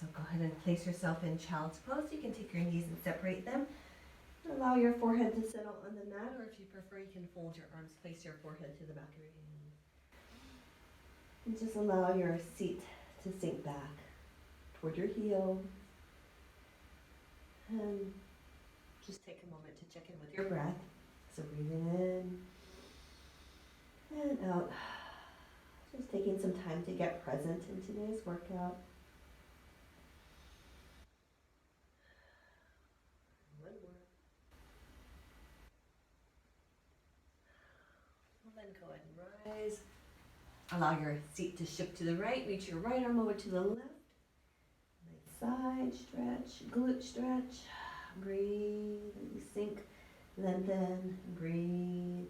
So go ahead and place yourself in child's pose. You can take your knees and separate them. Allow your forehead to settle on the mat, or if you prefer, you can fold your arms, place your forehead to the back of your hand. And just allow your seat to sink back toward your heel. And just take a moment to check in with your breath. So breathing in and out. Just taking some time to get present in today's workout. One more. And then go ahead and rise. Allow your seat to shift to the right. Reach your right arm over to the left. Nice side stretch, glute stretch. Breathe, and you sink, lengthen, breathe.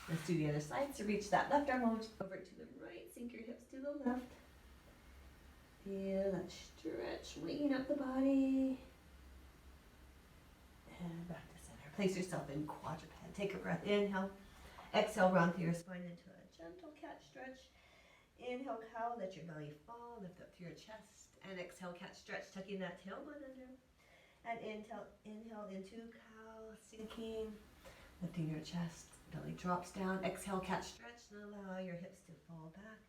Let's do the other side. So reach that left arm over to the right. Sink your hips to the left. Feel that stretch, weighing up the body. And back to center. Place yourself in quadruped. Take a breath. Inhale. Exhale, round through your spine into a gentle cat stretch. Inhale, cow, let your belly fall. Lift up through your chest. And exhale, cat stretch, tucking that tailbone under. And inhale into cow, sinking, lifting your chest. Belly drops down. Exhale, cat stretch, and allow your hips to fall back.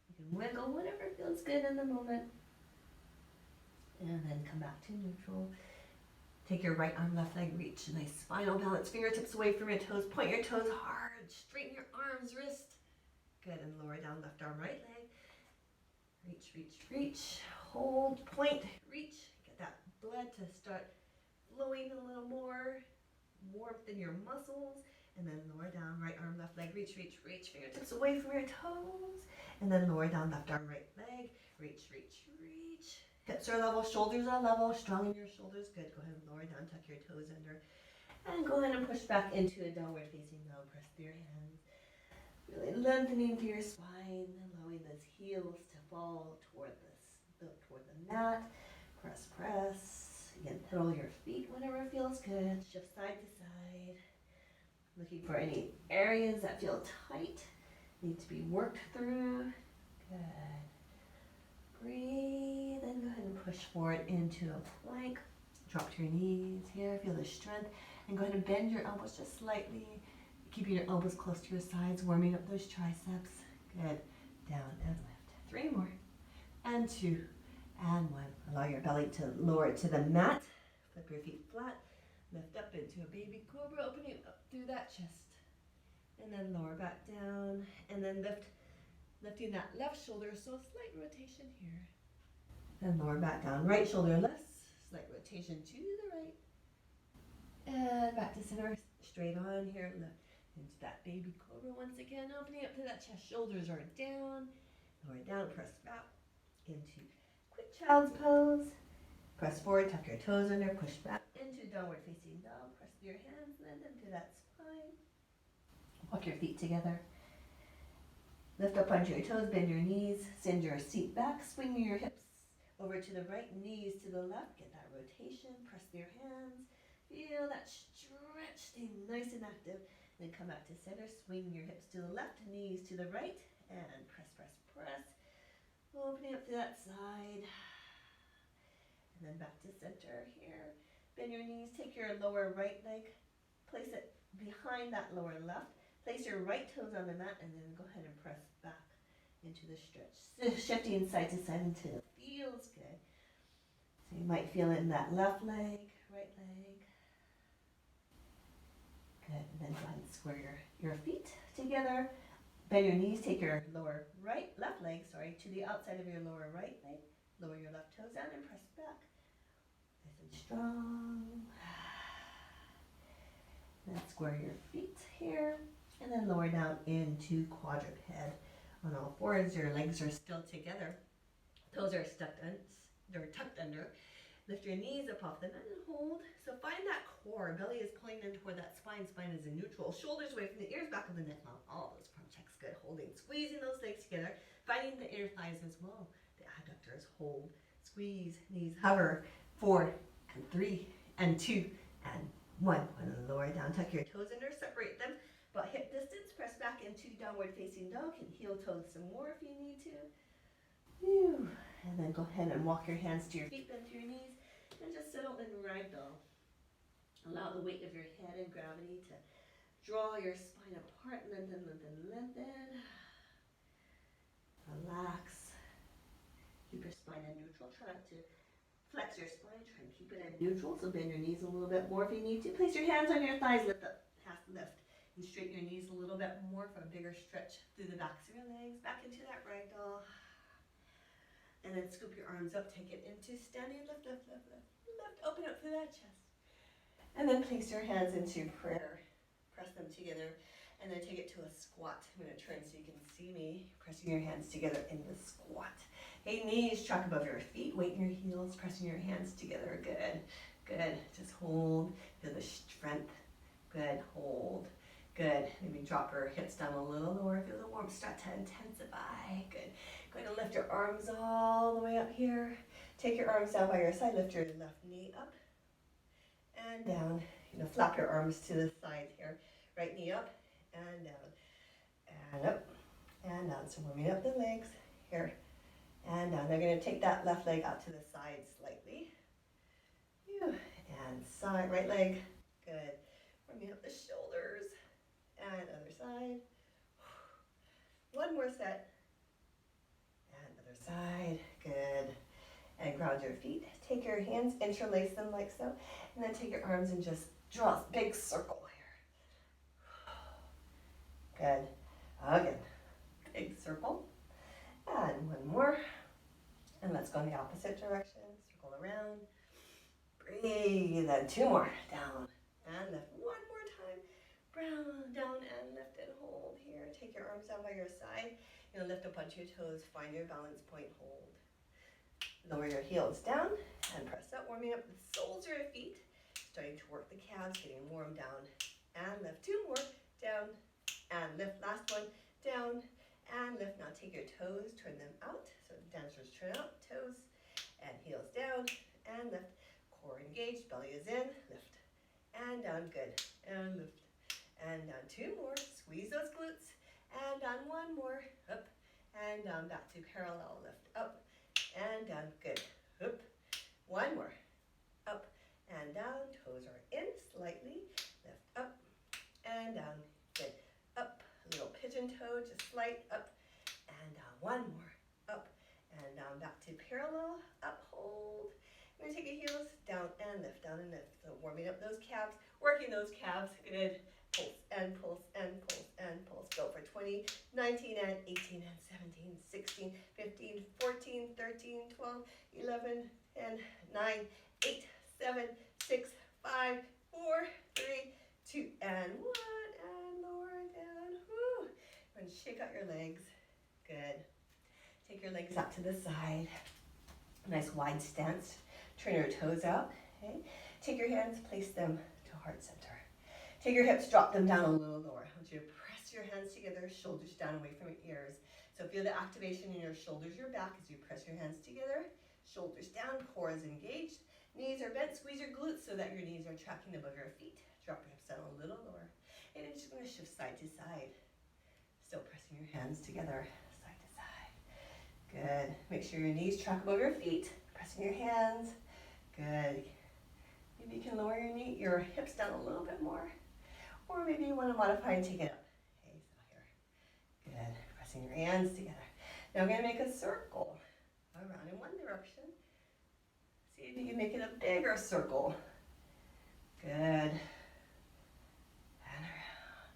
You can wiggle whatever feels good in the moment. And then come back to neutral. Take your right arm, left leg, reach. Nice spinal balance. Fingertips away from your toes. Point your toes hard. Straighten your arms, wrist. Good. And lower down left arm, right leg. Reach, reach, reach. Hold, point, reach. Get that blood to start flowing a little more. Warmth in your muscles. And then lower down, right arm, left leg, reach, reach, reach. Fingertips away from your toes. And then lower down, left arm, right leg. Reach, reach, reach. Hips are level, shoulders are level. Strong in your shoulders. Good. Go ahead and lower down, tuck your toes under. And go ahead and push back into a downward facing dog. Press through your hands. Really lengthening through your spine. Allowing those heels to fall toward the mat. Press, press. Again, pedal your feet whenever it feels good. Shift side to side. Looking for any areas that feel tight, need to be worked through. Good. Breathe and go ahead and push forward into a plank. Drop to your knees here, feel the strength. And go ahead and bend your elbows just slightly. Keeping your elbows close to your sides, warming up those triceps. Good. Down and lift. 3 more. And 2. And 1. Allow your belly to lower to the mat. Flip your feet flat. Lift up into a baby cobra, opening up through that chest. And then lower back down. And then lifting that left shoulder, so slight rotation here. Then lower back down, right shoulder less, slight rotation to the right. And back to center, straight on here, lift into that baby cobra once again, opening up to that chest. Shoulders are down, lower down, press back into quick child's pose. Press forward, tuck your toes under, push back into downward facing dog. Press through your hands, lengthen through that spine. Walk your feet together. Lift up onto your toes, bend your knees, send your seat back, swing your hips over to the right, knees to the left. Get that rotation, press through your hands. Feel that stretch, stay nice and active. Then come back to center, swing your hips to the left, knees to the right, and press, press, press. Opening up to that side. And then back to center here. Bend your knees, take your lower right leg, place it behind that lower left. Place your right toes on the mat and then go ahead and press back into the stretch. So shifting side to side until it feels good. So you might feel it in that left leg, right leg. Good. And then go ahead and square your feet together. Bend your knees, take your left leg to the outside of your lower right leg. Lower your left toes down and press back. Nice and strong. Then square your feet here. And then lower down into quadruped. On all fours, your legs are still together. Toes are they're tucked under. Lift your knees up off the mat and hold. So find that core. Belly is pulling in toward that spine. Spine is in neutral. Shoulders away from the ears, back of the neck. All those front checks. Good. Holding. Squeezing those legs together. Finding the inner thighs as well. The adductors hold. Squeeze. Knees hover. 4 and 3 and 2 and 1. And then lower down. Tuck your toes under. Separate them. About hip distance. Press back into downward facing dog. Can heel toe some more if you need to. Whew. And then go ahead and walk your hands to your feet, bend to your knees, and just settle in ragdoll. Allow the weight of your head and gravity to draw your spine apart. Lengthen, lengthen, lengthen. Relax. Keep your spine in neutral. Try not to flex your spine. Try and keep it in neutral. So bend your knees a little bit more if you need to. Place your hands on your thighs. Lift up, half lift. And straighten your knees a little bit more for a bigger stretch through the backs of your legs. Back into that ragdoll. And then scoop your arms up. Take it into standing. Lift, lift, lift, lift. Lift. Open up through that chest. And then place your hands into prayer. Press them together. And then take it to a squat. I'm going to turn so you can see me. Pressing your hands together in the squat. Hey, knees track above your feet. Weight in your heels. Pressing your hands together. Good. Good. Just hold. Feel the strength. Good. Hold. Good. Maybe drop your hips down a little lower. Feel the warmth start to intensify. Good. Going to lift your arms all the way up here. Take your arms down by your side. Lift your left knee up and down. Flap your arms to the sides here. Right knee up and down and up and down. So warming up the legs here and down. They're going to take that left leg out to the side slightly. And side, right leg. Good. Warming up the shoulders. And other side. One more set. And other side. Good. And ground your feet. Take your hands, interlace them like so. And then take your arms and just draw a big circle here. Good. Again. Big circle. And one more. And let's go in the opposite direction. Circle around. Breathe. And two more. Down. And lift. One more time. Down and lift and hold here. Take your arms down by your side. Lift up onto your toes. Find your balance point. Hold. Lower your heels down and press up. Warming up the soles of your feet. Starting to work the calves. Getting warm down and lift. Two more. Down and lift. Last one. Down and lift. Now take your toes. Turn them out. So dancers turn out. Toes and heels down and lift. Core engaged. Belly is in. Lift and down. Good. And lift. And down. Two more. Squeeze those glutes. And down. One more. Up and down. Back to parallel. Lift. Up and down. Good. Up. One more. Up and down. Toes are in slightly. Lift up and down. Good. Up. A little pigeon toe. Just slight. Up and down. One more. Up and down. Back to parallel. Up. Hold. We're going to take your heels down and lift. Down and lift. So warming up those calves. Working those calves. Good. Pulse and pulse and pulse and pulse. Go for 20, 19 and 18 and 17, 16, 15, 14, 13, 12, 11, 10, 9, 8, 7, 6, 5, 4, 3, 2, and 1. And lower down. Woo. And shake out your legs. Good. Take your legs out to the side. Nice wide stance. Turn your toes out. Okay. Take your hands, place them to heart center. Take your hips, drop them down a little lower. I want you to press your hands together, shoulders down away from your ears. So feel the activation in your shoulders, your back as you press your hands together. Shoulders down, core is engaged. Knees are bent, squeeze your glutes so that your knees are tracking above your feet. Drop your hips down a little lower. And you're just going to shift side to side. Still pressing your hands together, side to side. Good. Make sure your knees track above your feet. Pressing your hands. Good. Maybe you can lower your hips down a little bit more. Or maybe you want to modify and take it up. Okay, so here. Good. Pressing your hands together. Now we're going to make a circle around in one direction. See if you can make it a bigger circle. Good. And around.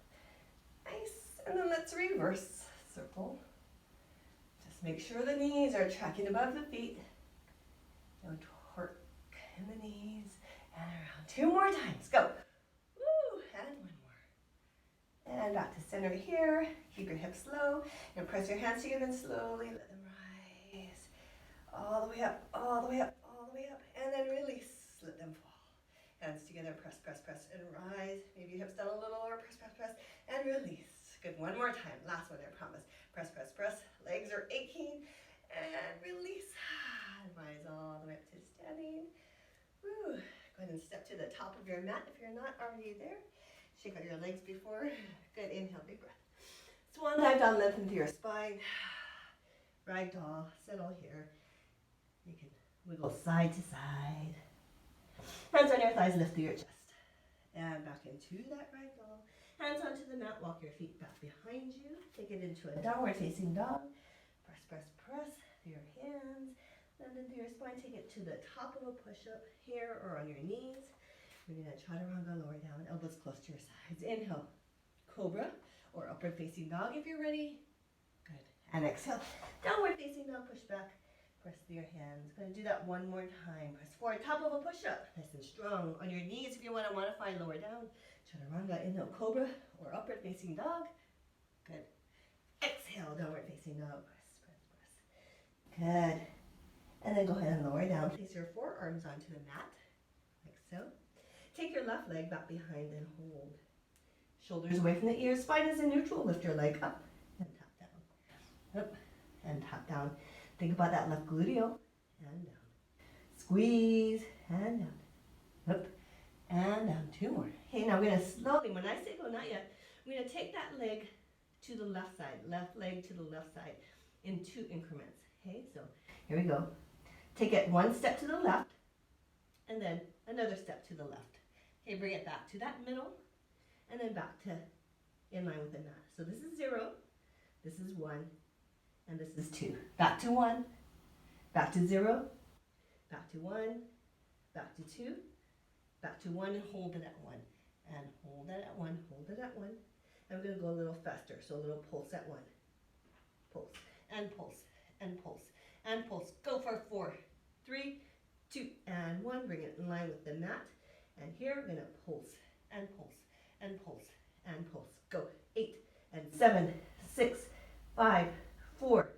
Nice. And then let's reverse circle. Just make sure the knees are tracking above the feet. No torque in the knees. And around. Two more times. Go. Woo. And one more. And back to center here. Keep your hips low. And press your hands together and slowly let them rise. All the way up, all the way up, all the way up. And then release. Let them fall. Hands together. Press, press, press, and rise. Maybe your hips down a little lower. Press, press, press, and release. Good. One more time. Last one, I promise. Press, press, press. Legs are aching. And release. And rise all the way up to standing. Woo. Go ahead and step to the top of your mat if you're not already there. Shake out your legs before. Good. Inhale, big breath. Swan dive down, lengthen through your spine. Ragdoll. Settle here. You can wiggle side to side. Hands on your thighs, lift through your chest. And back into that ragdoll. Hands onto the mat, walk your feet back behind you. Take it into a downward facing dog. Press, press, press through your hands. Land into your spine. Take it to the top of a push-up here or on your knees. We're going to chaturanga, lower down, elbows close to your sides. Inhale, cobra or upward facing dog if you're ready. Good. And exhale, downward facing dog, push back. Press through your hands. Going to do that one more time. Press forward, top of a push-up. Nice and strong. On your knees if you want to modify, lower down. Chaturanga, inhale, cobra or upward facing dog. Good. Exhale, downward facing dog. Press, press, press. Good. And then go ahead and lower down. Place your forearms onto the mat, like so. Take your left leg back behind and hold. Shoulders away from the ears. Spine is in neutral. Lift your leg up and tap down. Up and tap down. Think about that left gluteal and down. Squeeze and down. Up and down. 2 more. Okay, now we're going to slowly, when I say go, not yet, we're going to take that leg to the left side. Left leg to the left side in 2 increments. Okay, so here we go. Take it 1 step to the left and then another step to the left. Okay, bring it back to that middle and then back to in line with the mat. So this is 0, this is 1, and this is 2. Back to 1, back to 0, back to 1, back to 2, back to 1, and hold it at 1. And hold it at 1, hold it at 1. And we're going to go a little faster, so a little pulse at 1. Pulse, and pulse, and pulse, and pulse. Go for 4, 3, 2, and 1. Bring it in line with the mat. And here we're going to pulse, and pulse, and pulse, and pulse. Go. 8, and 7, 6, 5, 4,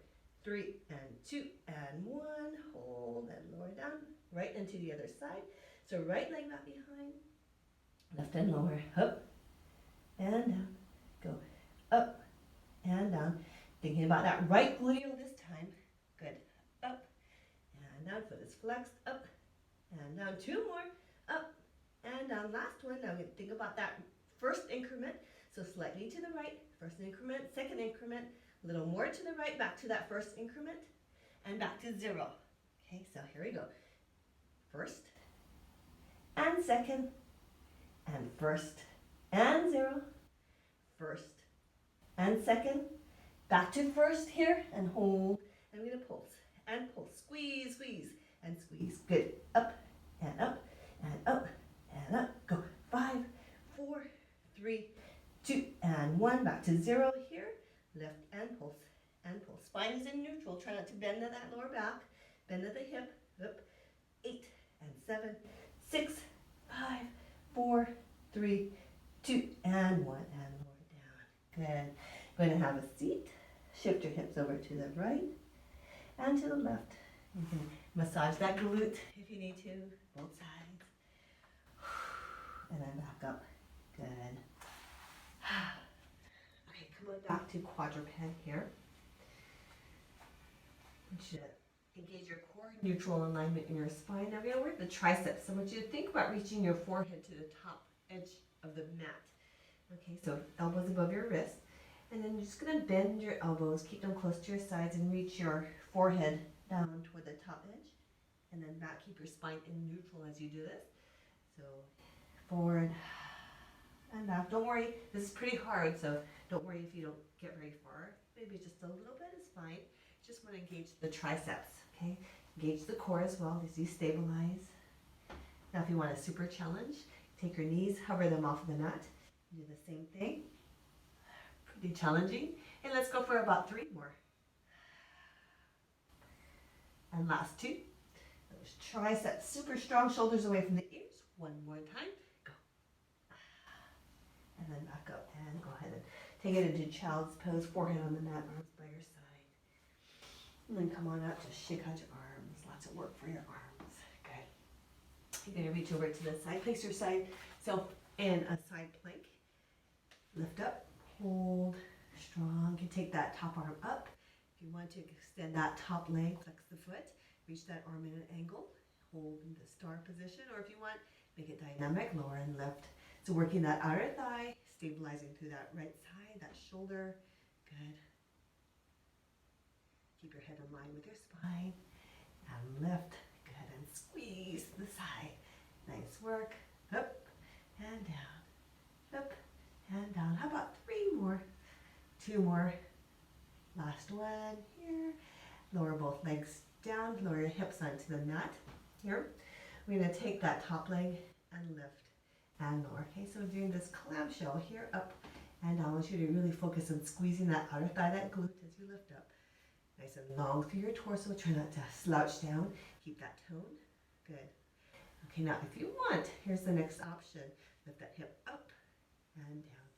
3, and 2, and 1. Hold and lower down. Right into the other side. So right leg back behind. Left and lower. Up and down. Go up and down. Thinking about that right gluteal this time. Good. Up and down. Foot is flexed. Up and down. 2 more. Up and down. Last one. Now think about that first increment. So slightly to the right. First increment. Second increment. A little more to the right. Back to that first increment. And back to 0. Okay, so here we go. First and second. And first and 0. First and second. Back to first here and hold. And we're going to pulse and pulse. Squeeze, squeeze, and squeeze. Good. Up and up and up and up. Go. 5, 4, 3, 2, and 1. Back to 0 here. Lift and pulse and pulse. Spine is in neutral. Try not to bend at that lower back. Bend at the hip. Up. 8 and 7, 6, 5, 4, 3, 2, and 1. And lower down. Good. Going to have a seat. Shift your hips over to the right and to the left. You can massage that glute if you need to, both sides. And then back up. Good. Okay, come on back to quadruped here. You should engage your core, neutral alignment in your spine. Now we're going to work the triceps. I want you to think about reaching your forehead to the top edge of the mat. Okay, so elbows above your wrist. And then you're just going to bend your elbows, keep them close to your sides, and reach your forehead down toward the top edge. And then back, keep your spine in neutral as you do this. So forward and back. Don't worry, this is pretty hard, so don't worry if you don't get very far. Maybe just a little bit is fine. Just want to engage the triceps, okay? Engage the core as well as you stabilize. Now if you want a super challenge, take your knees, hover them off of the mat. Do the same thing. Pretty challenging. And let's go for about 3 more. And last 2. Those triceps super strong, shoulders away from the ears. 1 more time. Go. And then back up and go ahead and take it into child's pose, forehead on the mat, arms by your side. And then come on out, just shake out your arms. Lots of work for your arms. Good. You're going to reach over to the side. Place your side self in a side plank. Lift up. Hold strong. You can take that top arm up. If you want to extend that top leg, flex the foot, reach that arm in an angle, hold in the star position, or if you want, make it dynamic, lower and lift. So working that outer thigh, stabilizing through that right side, that shoulder. Good. Keep your head in line with your spine. and lift. Good, and squeeze to the side. Nice work. Up and down. Up and down. How about 3 more? 2 more. Last one here. Lower both legs down. Lower your hips onto the mat. Here. We're going to take that top leg and lift and lower. Okay, so we're doing this clamshell here, up and down. I want you to really focus on squeezing that outer thigh, that glute as you lift up. Nice and long through your torso. Try not to slouch down. Keep that tone. Good. Okay, now if you want, here's the next option. Lift that hip up and down.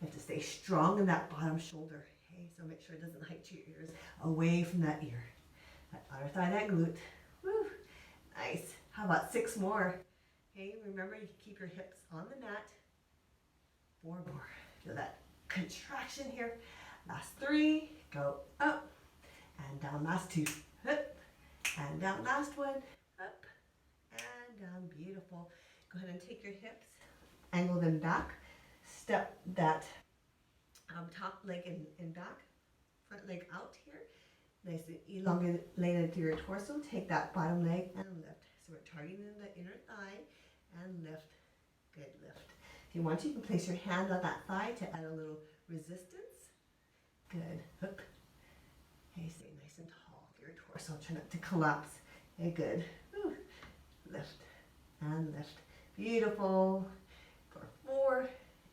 You have to stay strong in that bottom shoulder. Okay, so make sure it doesn't hike to your ears. Away from that ear. That outer thigh, that glute. Woo. Nice. How about 6 more? Okay, remember you keep your hips on the mat. 4 more. Feel that contraction here. Last 3. Go up and down. Last 2. Up and down. Last one. Up and down. Beautiful. Go ahead and take your hips, angle them back. Step that top leg in back. Front leg out here. Nice and elongated through your torso. Take that bottom leg and lift. So we're targeting the inner thigh and lift. Good, lift. If you want to, you can place your hand on that thigh to add a little resistance. Good. Up. Okay, stay nice and tall through your torso. Try not to collapse. Okay, good. Woo. Lift and lift. Beautiful. For 4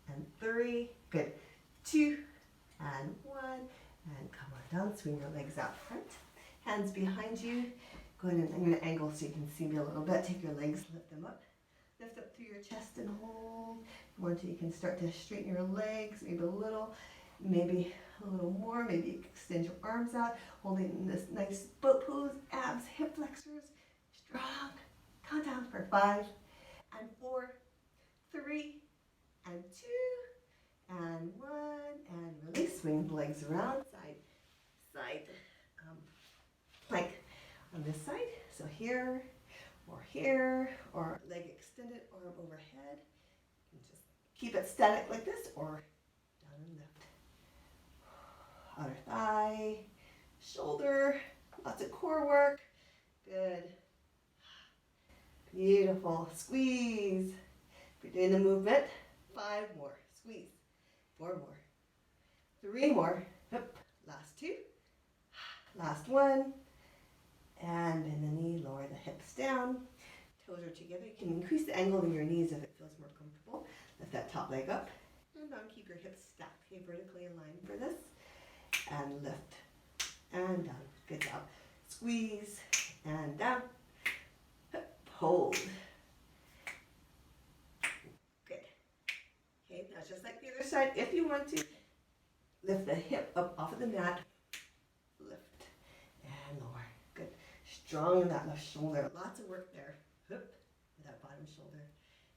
and 3. Good. 2 and 1. And come on down. Swing your legs out front. Hands behind you. Go ahead and I'm going to angle so you can see me a little bit. Take your legs, lift them up. Lift up through your chest and hold. If you want to, you can start to straighten your legs, maybe a little more. Maybe you extend your arms out, holding this nice boat pose, abs, hip flexors, strong. Count down for 5 and 4, 3 and 2 and 1 and release. Swing the legs around, side, plank on this side. So here, or leg extended, arm overhead. You can just keep it static like this, or down and lift. Outer thigh, shoulder, lots of core work. Good. Beautiful. Squeeze. If you're doing the movement, 5 more. Squeeze. 4 more. 3 more. Up. Last 2. Last 1. And bend the knee, lower the hips down. Toes are together. You can increase the angle in your knees if it feels more comfortable. Lift that top leg up. And down. Keep your hips stacked. Okay, vertically aligned for this. And lift. And down. Good job. Squeeze. And down. Hold. Good. Okay, now just like the other side, if you want to, lift the hip up off of the mat. Lift. And lower. Good. Strong in that left shoulder. Lots of work there. With that bottom shoulder.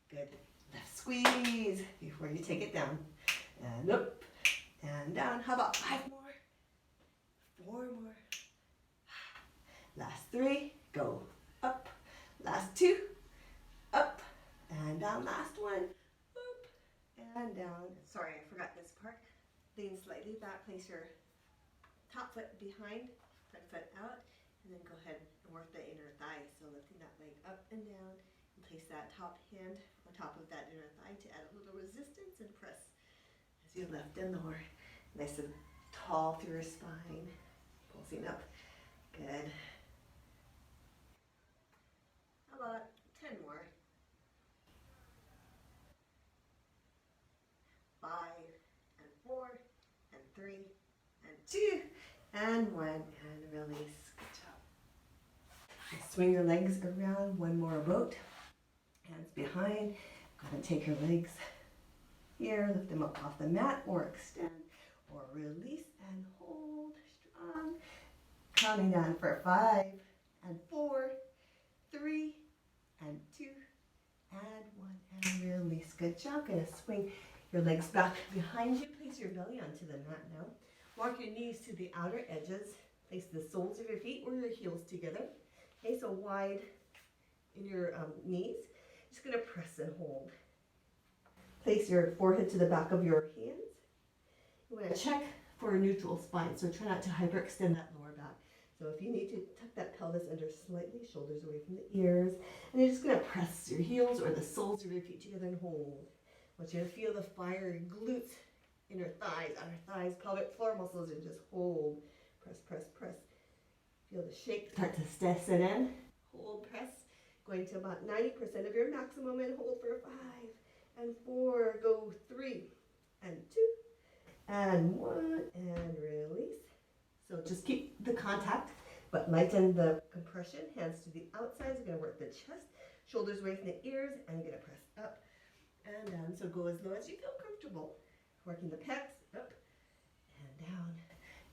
Good. Left squeeze before you take it down. And up. And down. How about 5 more? 4 more. Last 3. Go. Up. Last 2. Up. And down. Last 1. Up. And down. Sorry, I forgot this part. Lean slightly back. Place your top foot behind. Front foot out. And then go ahead and work the inner thigh. So lifting that leg up and down. And place that top hand on top of that inner thigh to add a little resistance and press as you lift and lower. Nice and tall through your spine. Pulsing up. Good. How about 10 more? 5 and 4 and 3 and 2 and 1 and release. Good job. Swing your legs around. 1 more boat. Hands behind. Go ahead and take your legs here. Lift them up off the mat or extend or release and hold strong. Counting down for 5 and 4, 3 and 2 and 1 and release. Good job. Gonna swing your legs back behind you. Place your belly onto the mat now. Walk your knees to the outer edges. Place the soles of your feet or your heels together. Okay, so wide in your knees. Just gonna press and hold. Place your forehead to the back of your hands. You want to check for a neutral spine, so try not to hyperextend that lower back. So if you need to tuck that pelvis under slightly, shoulders away from the ears, and you're just going to press your heels or the soles of your feet together and hold. I want you to feel the fire, glutes, inner thighs, outer thighs, pelvic floor muscles, and just hold. Press, press, press. Feel the shake start to sit in. Hold, press. Going to about 90% of your maximum and hold for 5 and 4. Go 3 and 2 and 1 and release. So just keep the contact, but lighten the compression. Hands to the outsides. You're going to work the chest, shoulders away from the ears, and you're going to press up and down. So go as low as you feel comfortable. Working the pecs, up and down.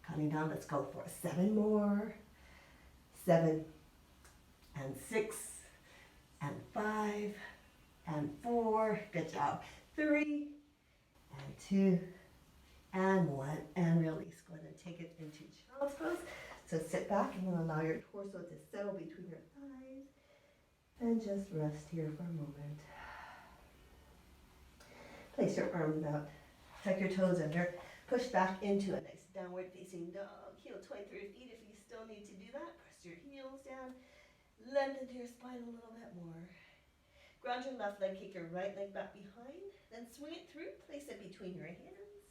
Coming down, let's go for 7 more. 7 and 6 and 5 and 4. Good job. 3 and 2 and 1 and release. Go ahead and take it into child's pose. So sit back and then allow your torso to settle between your thighs and just rest here for a moment. Place your arms out. Tuck your toes under. Push back into a nice downward facing dog. Heel 23 feet if you still need to do that. Press your heels down. Lengthen your spine a little bit more. Ground your left leg, kick your right leg back behind. Then swing it through. Place it between your hands.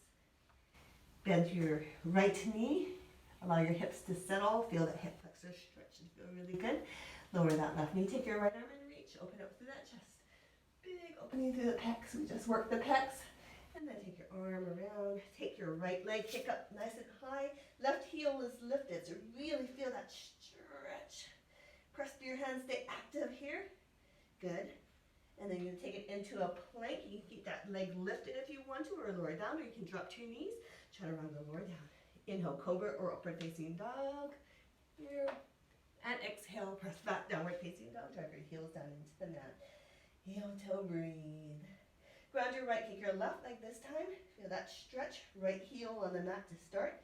Bend your right knee. Allow your hips to settle. Feel that hip flexor stretch and feel really good. Lower that left knee. Take your right arm and reach. Open up through that chest. Big opening through the pecs. We just work the pecs. And then take your arm around. Take your right leg. Kick up nice and high. Left heel is lifted. So really feel that stretch. Press through your hands. Stay active here. Good. And then you're going to take it into a plank. You can keep that leg lifted if you want to, or lower down, or you can drop to your knees. Chaturanga, lower down. Inhale, cobra or upward facing dog. Here. And exhale, press back, downward facing dog. Drive your heels down into the mat. Heel toe, breathe. Ground your right, kick your left leg this time. Feel that stretch. Right heel on the mat to start.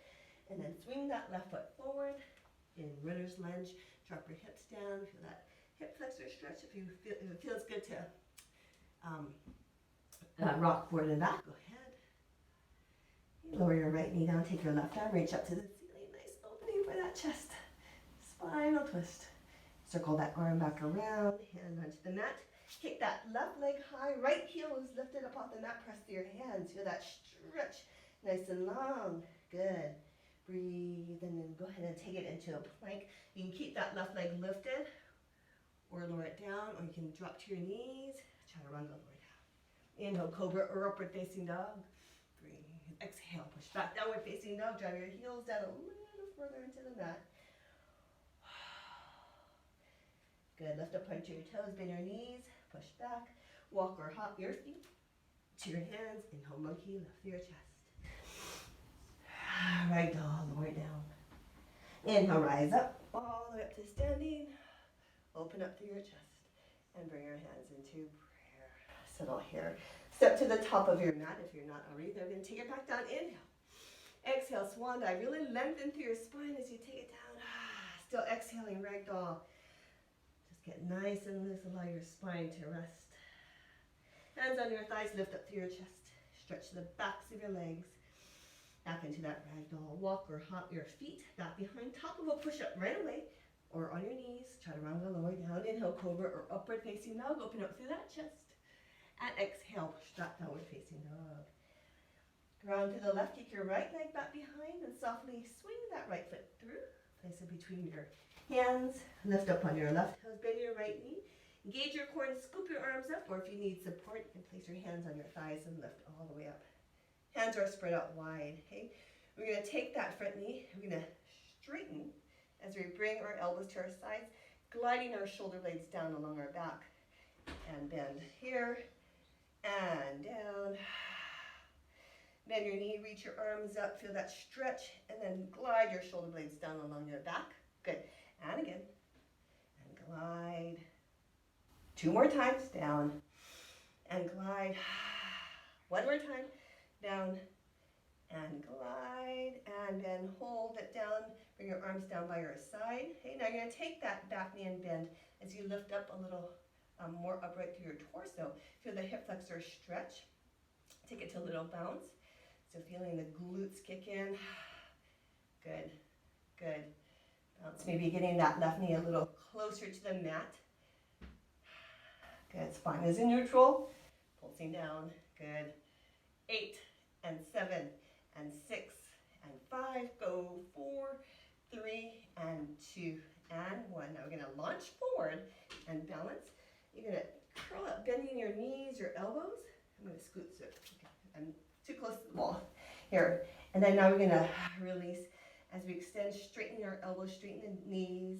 And then swing that left foot forward. In runner's lunge, drop your hips down. Feel that hip flexor stretch. If it feels good to rock forward and back, go ahead. Lower your right knee down, take your left arm, reach up to the ceiling. Nice opening for that chest. Spinal twist. Circle that arm back around, hand onto the mat. Kick that left leg high, right heel is lifted up off the mat. Press through your hands. Feel that stretch, nice and long. Good. Breathe, and then go ahead and take it into a plank. You can keep that left leg lifted, or lower it down, or you can drop to your knees. Chaturanga, lower down. Inhale, cobra or upward facing dog. Breathe. Exhale, push back, downward facing dog. Drive your heels down a little further into the mat. Good. Lift up, point to your toes, bend your knees, push back. Walk or hop your feet to your hands. Inhale, monkey, lift your chest. Ragdoll, lower down. Inhale, rise up, all the way up to standing. Open up through your chest and bring your hands into prayer. Settle here. Step to the top of your mat if you're not already there. Then take it back down. Inhale. Exhale, swan dive. Really lengthen through your spine as you take it down. Still exhaling, ragdoll. Just get nice and loose. Allow your spine to rest. Hands on your thighs. Lift up through your chest. Stretch the backs of your legs. Back into that ragdoll. Walk or hop your feet back behind. Top of a push-up right away. Or on your knees. Chaturanga, lower down. Inhale, cobra or upward facing dog. Open up through that chest. And exhale, push that downward facing dog. Ground to the left, kick your right leg back behind and softly swing that right foot through. Place it between your hands. Lift up on your left toes, bend your right knee. Engage your core and scoop your arms up, or if you need support, you can place your hands on your thighs and lift all the way up. Hands are spread out wide, okay? We're gonna take that front knee, we're gonna straighten as we bring our elbows to our sides, gliding our shoulder blades down along our back. And bend here. And down. Bend your knee, reach your arms up, feel that stretch, and then glide your shoulder blades down along your back. Good. And again. And glide. 2 more times. Down. And glide. 1 more time. Down. And glide. And then hold it down. Bring your arms down by your side. Okay, now you're going to take that back knee and bend as you lift up a little more upright through your torso. Feel the hip flexor stretch. Take it to a little bounce. So feeling the glutes kick in. Good, good. Bounce, maybe getting that left knee a little closer to the mat. Good, spine is in neutral, pulsing down, good. 8 and 7 and 6 and 5, go 4, 3 and 2 and 1. Now we're gonna launch forward and balance. You're gonna curl up, bending your knees, your elbows. I'm gonna scoot so okay. I'm too close to the wall. Here, and then now we're gonna release as we extend, straighten your elbows, straighten the knees.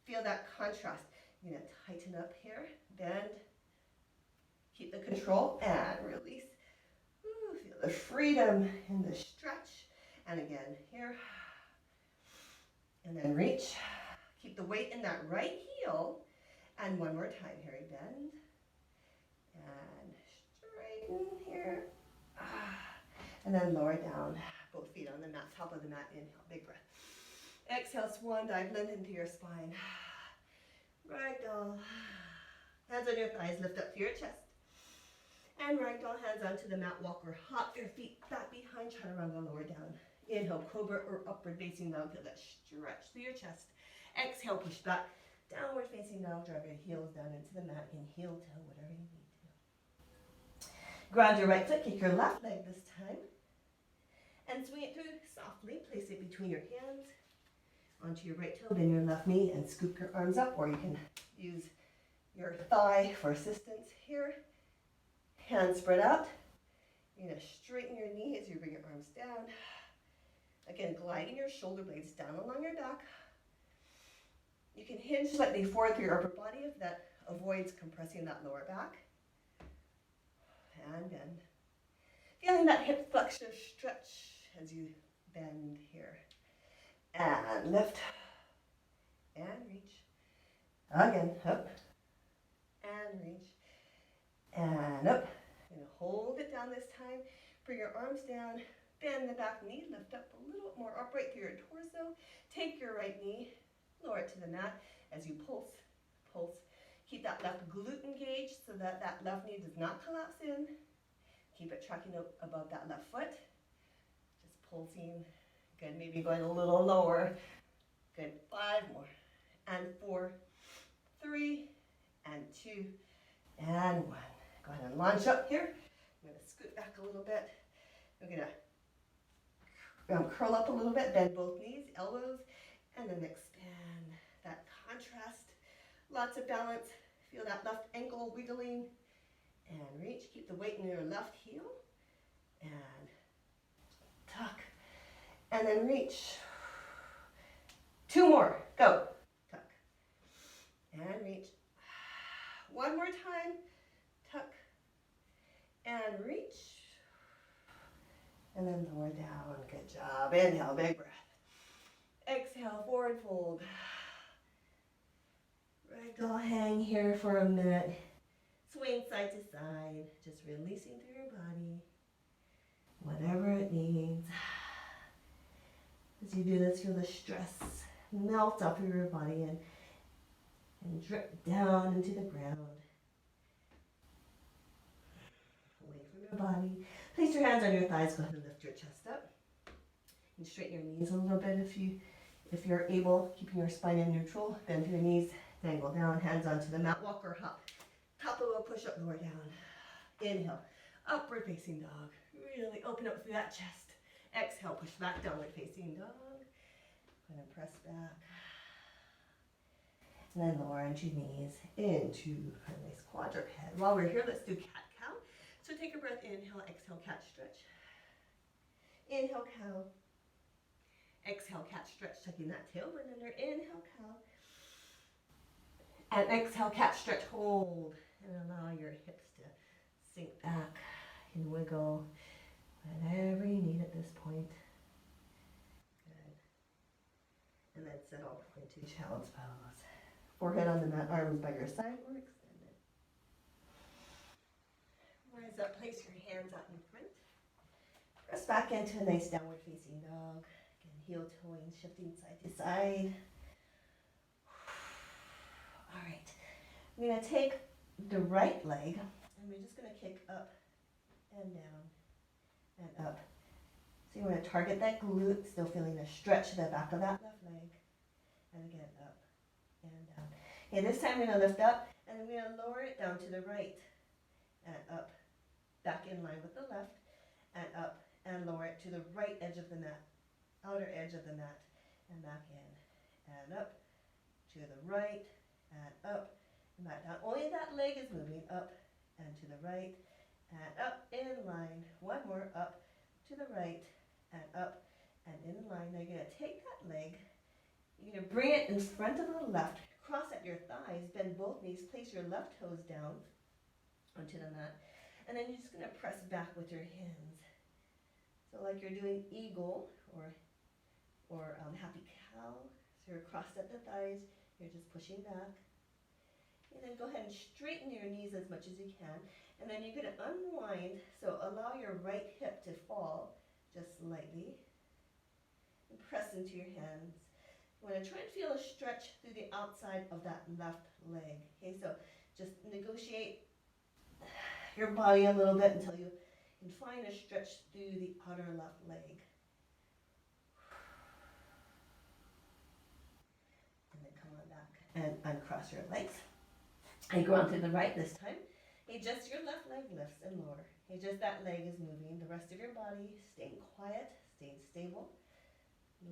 Feel that contrast. You're gonna tighten up here, bend, keep the control, and release. Ooh, feel the freedom in the stretch. And again, here. And then reach. Keep the weight in that right heel. And one more time, here, bend. And straighten here. And then lower down. Both feet on the mat, top of the mat. Inhale, big breath. Exhale, swan dive, lengthen to your spine. Ragdoll. Hands on your thighs, lift up to your chest. And ragdoll, hands onto the mat, walk or hop your feet back behind, chaturanga, lower down. Inhale, cobra or upward facing dog, feel that stretch through your chest. Exhale, push back, downward facing dog, drive your heels down into the mat, and heel toe, whatever you need to. Grab your right foot, kick your left leg this time. And swing it through softly, place it between your hands. Onto your right toe, bend your left knee, and scoop your arms up, or you can use your thigh for assistance here. Hands spread out. You're going to straighten your knee as you bring your arms down. Again, gliding your shoulder blades down along your back. You can hinge slightly forward through your upper body if that avoids compressing that lower back. And bend. Feeling that hip flexor stretch as you bend here. And lift. And reach. Again, up. And reach. And up. You're going to hold it down this time. Bring your arms down. Bend the back knee. Lift up a little more upright through your torso. Take your right knee. Lower it to the mat as you pulse. Pulse. Keep that left glute engaged so that that left knee does not collapse in. Keep it tracking up above that left foot. Just pulsing. Good. Maybe going a little lower. Good. 5 more. And 4, 3, and 2, and 1. Go ahead and launch up here. I'm going to scoot back a little bit. We're going to curl up a little bit, bend both knees, elbows, and then expand. That contrast. Lots of balance. Feel that left ankle wiggling. And reach. Keep the weight in your left heel. And tuck. And then reach. 2 more. Go. Tuck. And reach. 1 more time. Tuck. And reach. And then lower down. Good job. Inhale, big breath. Exhale, forward fold. Ragdoll, hang here for a minute. Swing side to side. Just releasing through your body. Whatever it needs. As you do this, feel the stress melt off of your body and drip down into the ground. Away from your body. Place your hands on your thighs. Go ahead and lift your chest up. And straighten your knees a little bit if you're able, keeping your spine in neutral. Bend your knees, dangle down, hands onto the mat, walk or hop. Top of a push-up, lower down. Inhale, upward facing dog. Really open up through that chest. Exhale, push back, downward facing dog. Go ahead and press back. And then lower onto your knees into a nice quadruped. While we're here, let's do cat-cow. So take a breath, inhale, exhale, cat stretch. Inhale, cow. Exhale, cat stretch, tucking that tailbone under. Inhale, cow. And exhale, cat stretch, hold. And allow your hips to sink back and wiggle. Whatever you need at this point. Good. And then settle into child's pose. Forehead on the mat, arms by your side or extended. Rise up, place your hands out in front. Press back into a nice downward facing dog. Again, heel toeing, shifting side to side. All right. I'm going to take the right leg and we're just going to kick up and down and up. So you want to target that glute, still feeling a stretch to the back of that left leg. and again up and down. Okay, this time we're going to lift up and then we're going to lower it down to the right and up, back in line with the left and up and lower it to the right edge of the mat, outer edge of the mat and back in and up to the right and up and back down. Only that leg is moving up and to the right and up in line. One more, up to the right and up and in line. Now you're going to take that leg, you're going to bring it in front of the left, cross at your thighs, bend both knees, place your left toes down onto the mat, and then you're just going to press back with your hands. So like you're doing eagle or happy cow. So you're crossed at the thighs, you're just pushing back. And then go ahead and straighten your knees as much as you can. And then you're going to unwind, so allow your right hip to fall just slightly. And press into your hands. You want to try and feel a stretch through the outside of that left leg. Okay, so just negotiate your body a little bit until you can find a stretch through the outer left leg. And then come on back and uncross your legs. And go on to the right this time. Hey, just your left leg lifts and lower. Hey, just that leg is moving. The rest of your body staying quiet, staying stable.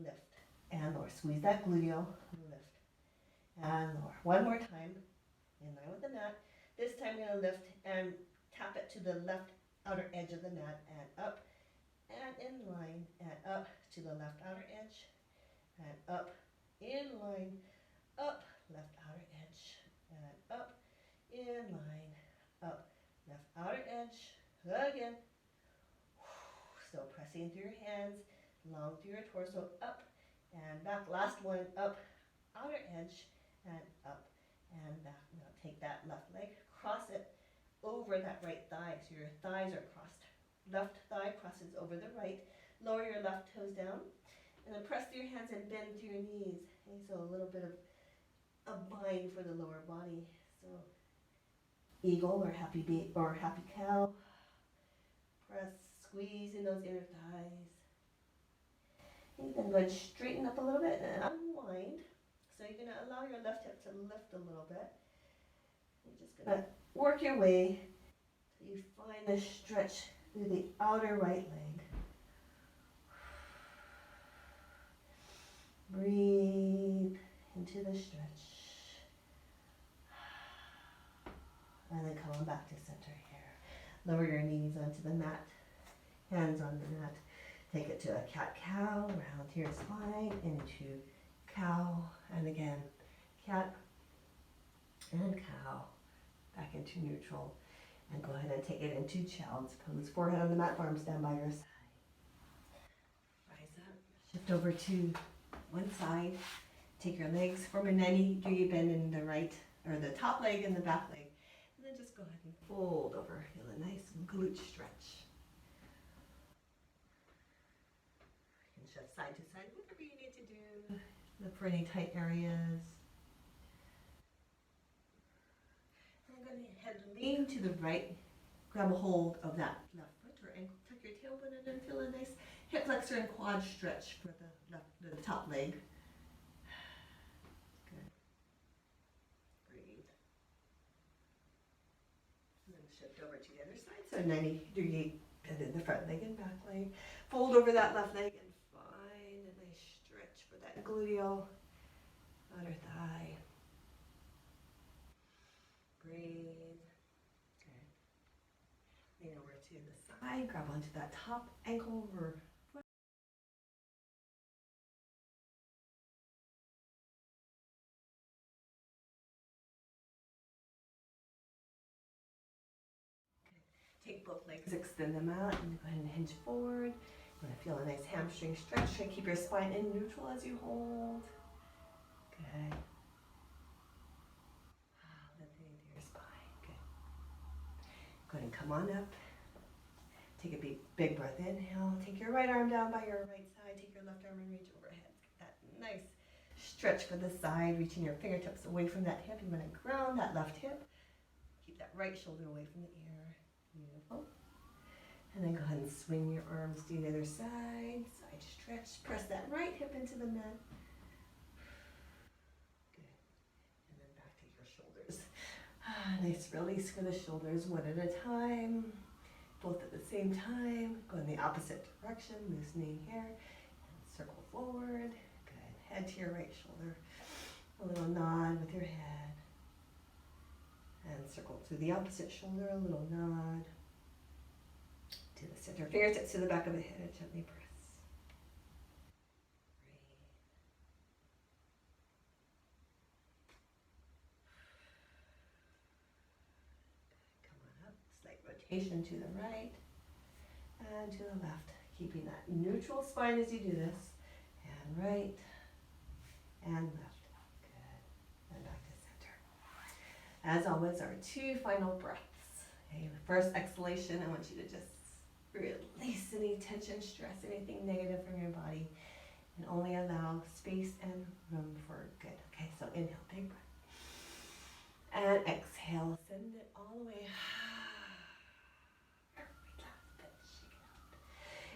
Lift and lower. Squeeze that gluteal. Lift and lower. One more time. In line with the mat. This time you're going to lift and tap it to the left outer edge of the mat and up and in line and up to the left outer edge and up in line, up left outer edge and up in line, up left outer edge again. Still pressing through your hands, long through your torso, up and back. Last one, up outer edge and up and back. Now take that left leg, cross it over that right thigh, so your thighs are crossed. Left thigh crosses over the right. Lower your left toes down, and then press through your hands and bend through your knees. Okay, so a little bit of a bind for the lower body. So eagle or happy cow. Press, squeeze in those inner thighs. And then go ahead and straighten up a little bit and unwind. So you're going to allow your left hip to lift a little bit. You're just going to work your way till you find a stretch through the outer right leg. Breathe into the stretch. And then come on back to center here. Lower your knees onto the mat. Hands on the mat. Take it to a cat-cow, round to your spine, into cow, and again, cat and cow, back into neutral. And go ahead and take it into child's pose. Forehead on the mat, arms down by your side. Rise up, shift over to one side. Take your legs, form a 90-degree bend in the right, or the top leg and the back leg. And then just go ahead and fold over. Feel a nice glute stretch. You can shift side to side, whatever you need to do. Look for any tight areas. I'm going to head lean to the right, grab a hold of that left foot or ankle, tuck your tailbone in and feel a nice hip flexor and quad stretch for the top leg. Good. Breathe. And then shift over to the other side, so 90-degree bend in the front leg and back leg. Fold over that left leg and find a nice stretch for that gluteal, outer thigh. Breathe. Good. Lean over to the side, grab onto that top ankle or foot. Good. Take both legs, extend them out, and go ahead and hinge forward. You want to feel a nice hamstring stretch. Try to keep your spine in neutral as you hold. Good. Lifting into your spine. Good. Go ahead and come on up. Take a big breath. Inhale. Take your right arm down by your right side. Take your left arm and reach overhead. Get that nice stretch for the side. Reaching your fingertips away from that hip. You want to ground that left hip. Keep that right shoulder away from the ear. Beautiful. And then go ahead and swing your arms to the other side. Side stretch. Press that right hip into the mat. shoulders. Nice release for the shoulders, one at a time, both at the same time. Go in the opposite direction, loosening here, and circle forward. Good. Head to your right shoulder. A little nod with your head. And circle to the opposite shoulder, a little nod. To the center. Fingertips to the back of the head, gently press. Slight rotation to the right and to the left, keeping that neutral spine as you do this. And right and left. Good. And back to center. As always, our 2 final breaths. Okay, the first exhalation, I want you to just release any tension, stress, anything negative from your body, and only allow space and room for good. Okay, so inhale, big breath. And exhale, send it all the way.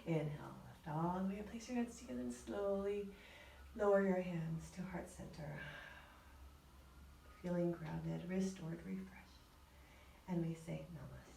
Inhale, lift all the way up, place your hands together and slowly lower your hands to heart center. Feeling grounded, restored, refreshed. And we say namaste.